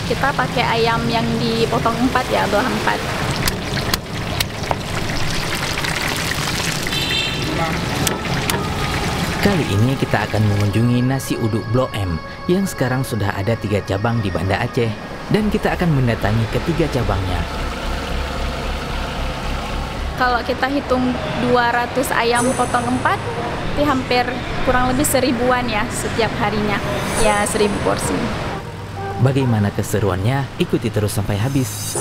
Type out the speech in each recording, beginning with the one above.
Kita pakai ayam yang dipotong 4 ya, belah 4. Kali ini kita akan mengunjungi nasi uduk Blok M yang sekarang sudah ada 3 cabang di Banda Aceh, dan kita akan mendatangi ketiga cabangnya. Kalau kita hitung 200 ayam potong 4, itu hampir kurang lebih 1000-an ya setiap harinya. Ya 1000 porsi. Bagaimana keseruannya? Ikuti terus sampai habis.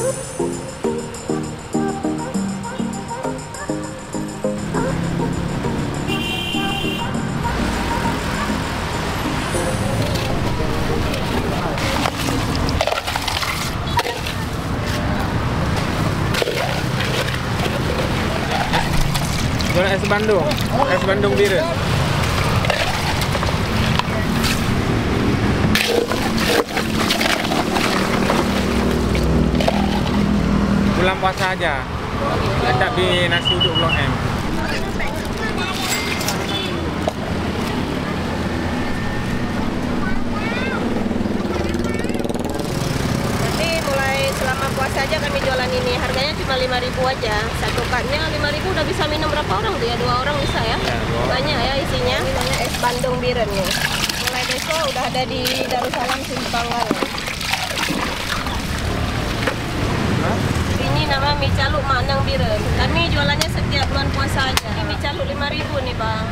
Jual es Bandung biru. Bulan puasa aja, letak di nasi uduk Blok M. Nanti mulai selama puasa aja kami jualan ini. Harganya cuma 5.000 aja. Satu kartnya 5.000 udah bisa minum berapa orang tuh ya? 2 orang bisa ya? Banyak ya isinya. Ini namanya es Bandung biren nih. Mulai besok udah ada di Darussalam Simpangan. Ini nama mie caluk Manang biren. Kami jualannya setiap bulan puasa aja. Ini mie caluk 5.000 nih bang.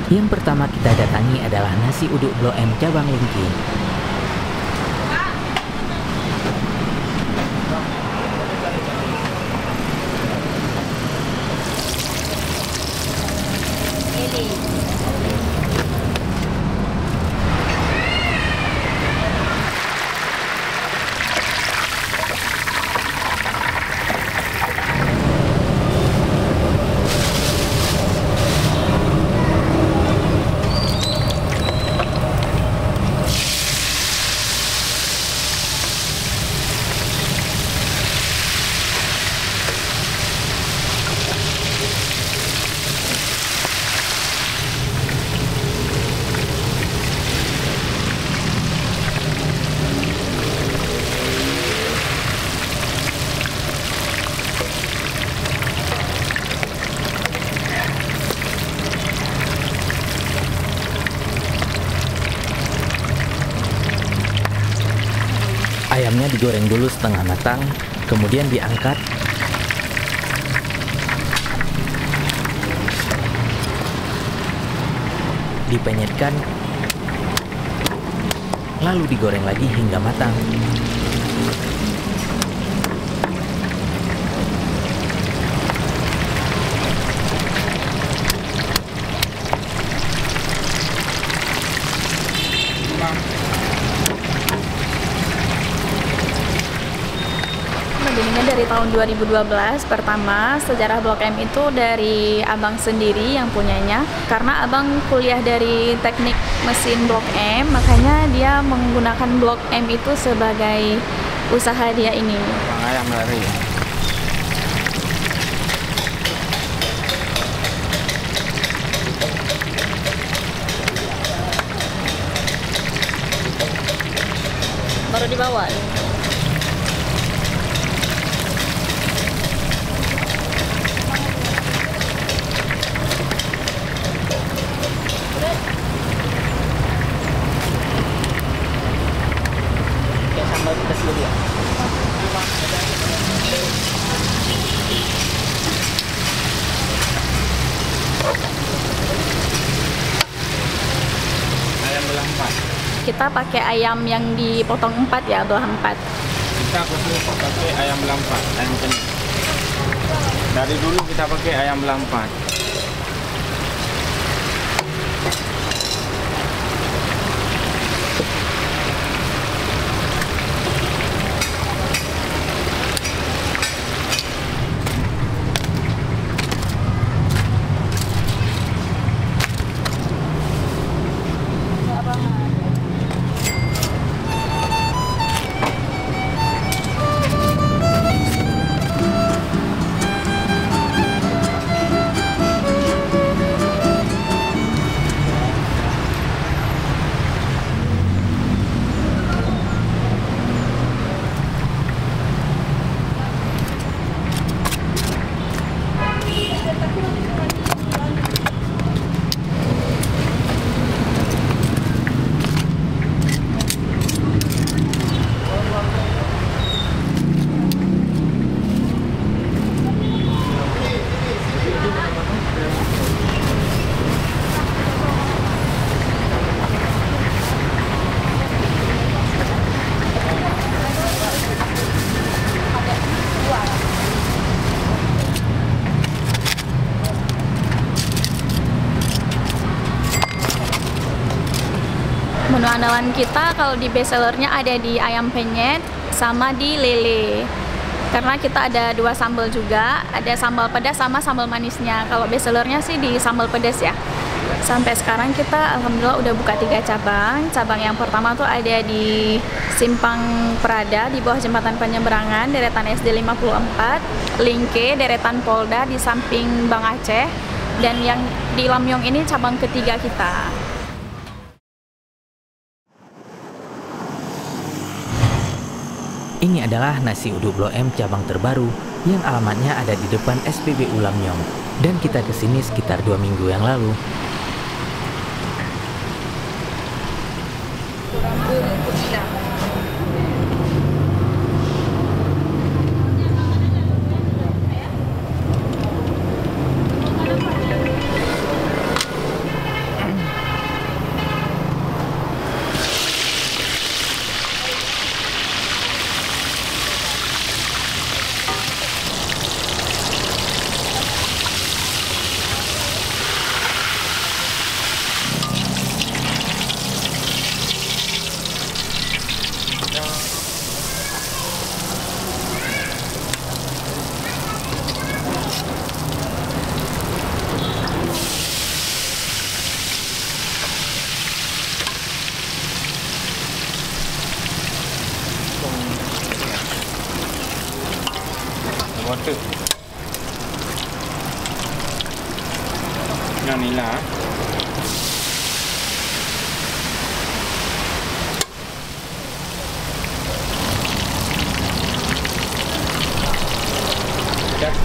Yang pertama kita datangi adalah nasi uduk Blok M cabang Lingki. Ayamnya digoreng dulu setengah matang, kemudian diangkat. Dipenyetkan, lalu digoreng lagi hingga matang. Begininya dari tahun 2012. Pertama, sejarah Blok M itu dari abang sendiri yang punyanya. Karena abang kuliah dari teknik mesin Blok M, makanya dia menggunakan Blok M itu sebagai usaha dia ini. Bang ayam lari. Baru dibawa. Sambal pedas dulu ya. Ayam belah 4. Kita pakai ayam yang dipotong 4 ya, belah 4. Kita khusus pakai ayam belah 4, ayam penyet. Dari dulu kita pakai ayam belah 4. andalan kita kalau di best sellernya ada di ayam penyet sama di lele. Karena kita ada 2 sambal juga, ada sambal pedas sama sambal manisnya. Kalau best sellernya sih di sambal pedas ya. Sampai sekarang kita alhamdulillah udah buka 3 cabang. Cabang yang pertama tuh ada di Simpang Prada di bawah jembatan penyeberangan deretan SD 54, Lingke deretan Polda di samping Bang Aceh, dan yang di Lamyong ini cabang ketiga kita. Ini adalah nasi uduk Blok M cabang terbaru yang alamatnya ada di depan SPBU Lamyong, dan kita kesini sekitar 2 minggu yang lalu. Water. Yang ni lah. Dah.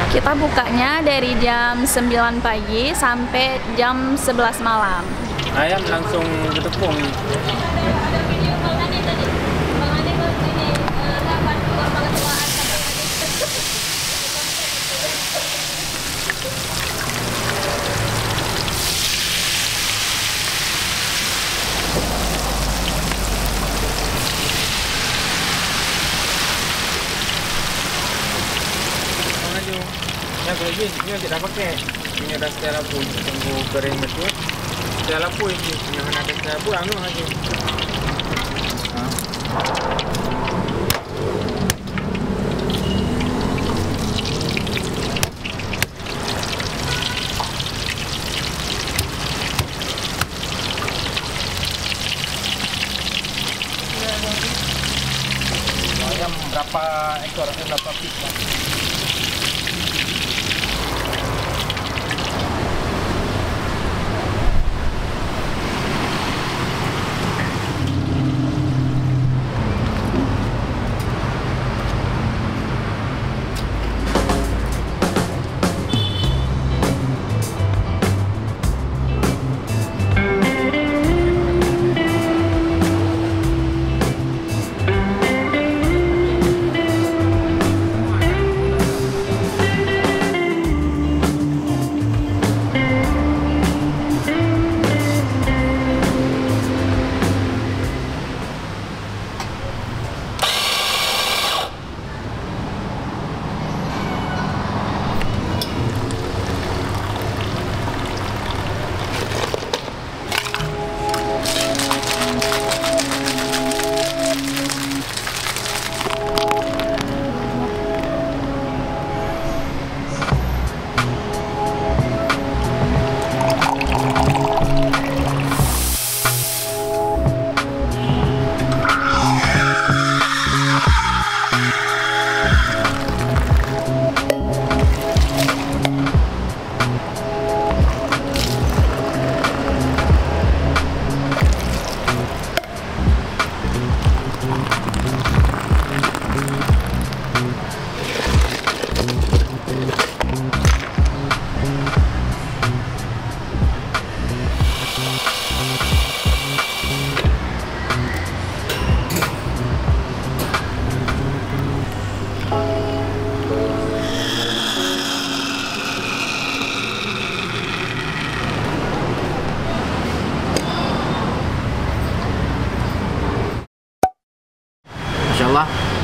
Kita bukanya dari jam 9 pagi sampai jam 11 malam. Ayam langsung ke tepung ni. Yang lagi, ni macam dah pakai. Ini dah setia lapui, tunggu kering betul. Setia lapui ni, yang mana ada setia lapui, anu lagi. Ayam berapa ekor, berapa piece lah.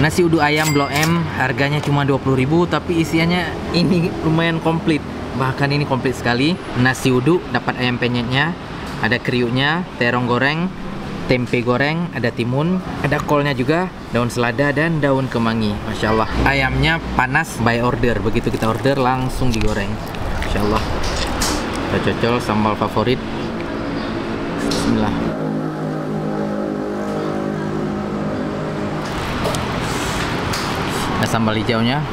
Nasi uduk ayam Blok M harganya cuma 20.000, tapi isiannya ini lumayan komplit. Bahkan ini komplit sekali. Nasi uduk dapat ayam penyetnya, ada kriuknya, terong goreng, tempe goreng, ada timun, ada kolnya juga, daun selada dan daun kemangi. Masya Allah. Ayamnya panas by order. Begitu kita order langsung digoreng. Masya Allah. Kita cocol sambal favorit. Bismillah. Nah, sambal hijaunya.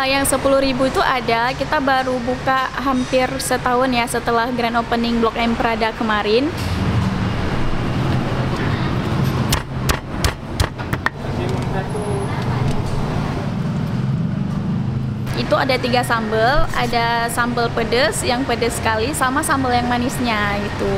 Yang 10.000 itu ada, kita baru buka hampir setahun ya setelah grand opening Blok M Prada kemarin. Itu ada 3 sambal, ada sambal pedas yang pedas sekali sama sambal yang manisnya gitu.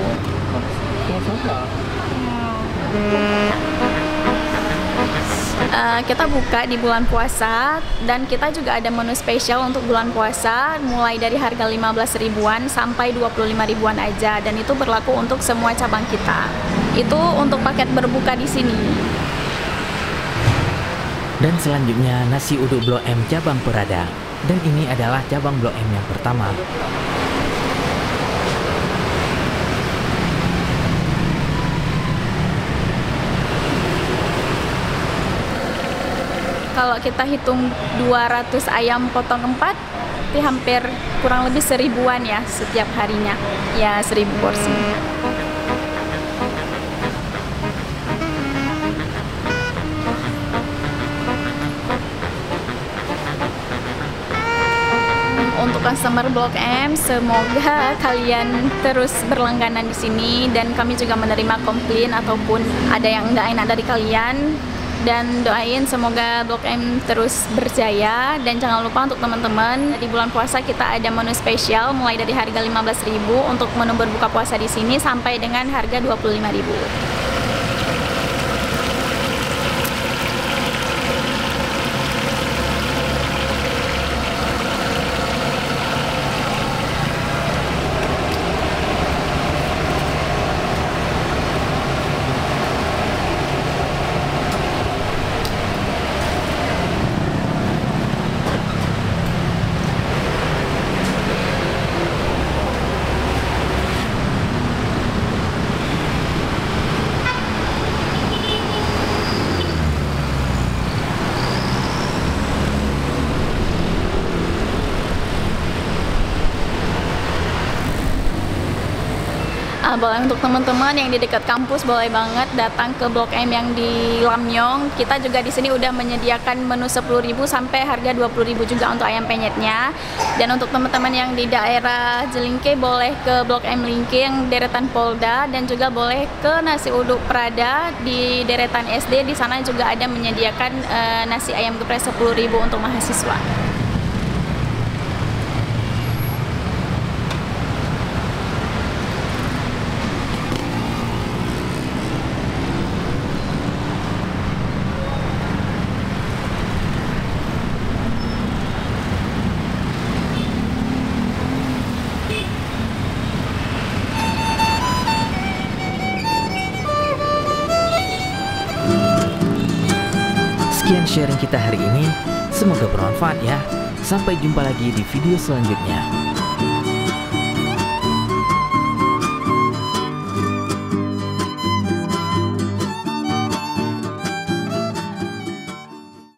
Kita buka di bulan puasa dan kita juga ada menu spesial untuk bulan puasa mulai dari harga 15 ribuan sampai 25 ribuan aja, dan itu berlaku untuk semua cabang kita. Itu untuk paket berbuka di sini. Dan selanjutnya nasi uduk Blok M cabang Prada. Dan ini adalah cabang Blok M yang pertama. Kalau kita hitung 200 ayam potong 4, itu hampir kurang lebih 1000-an ya setiap harinya. Ya 1000 porsi. Untuk customer Blok M, semoga kalian terus berlangganan di sini, dan kami juga menerima komplain ataupun ada yang nggak enak dari kalian. Dan doain semoga Blok M terus berjaya, dan jangan lupa untuk teman-teman di bulan puasa kita ada menu spesial mulai dari harga 15.000 untuk menu berbuka puasa di sini sampai dengan harga 25.000. Boleh untuk teman-teman yang di dekat kampus, boleh banget datang ke Blok M yang di Lamyong. Kita juga di sini udah menyediakan menu 10.000 sampai harga 20.000 juga untuk ayam penyetnya. Dan untuk teman-teman yang di daerah Jelingke, boleh ke Blok M Lingke yang deretan Polda, dan juga boleh ke nasi uduk Prada di deretan SD. Di sana juga ada menyediakan nasi ayam geprek 10.000 untuk mahasiswa. Sekian sharing kita hari ini, semoga bermanfaat ya. Sampai jumpa lagi di video selanjutnya.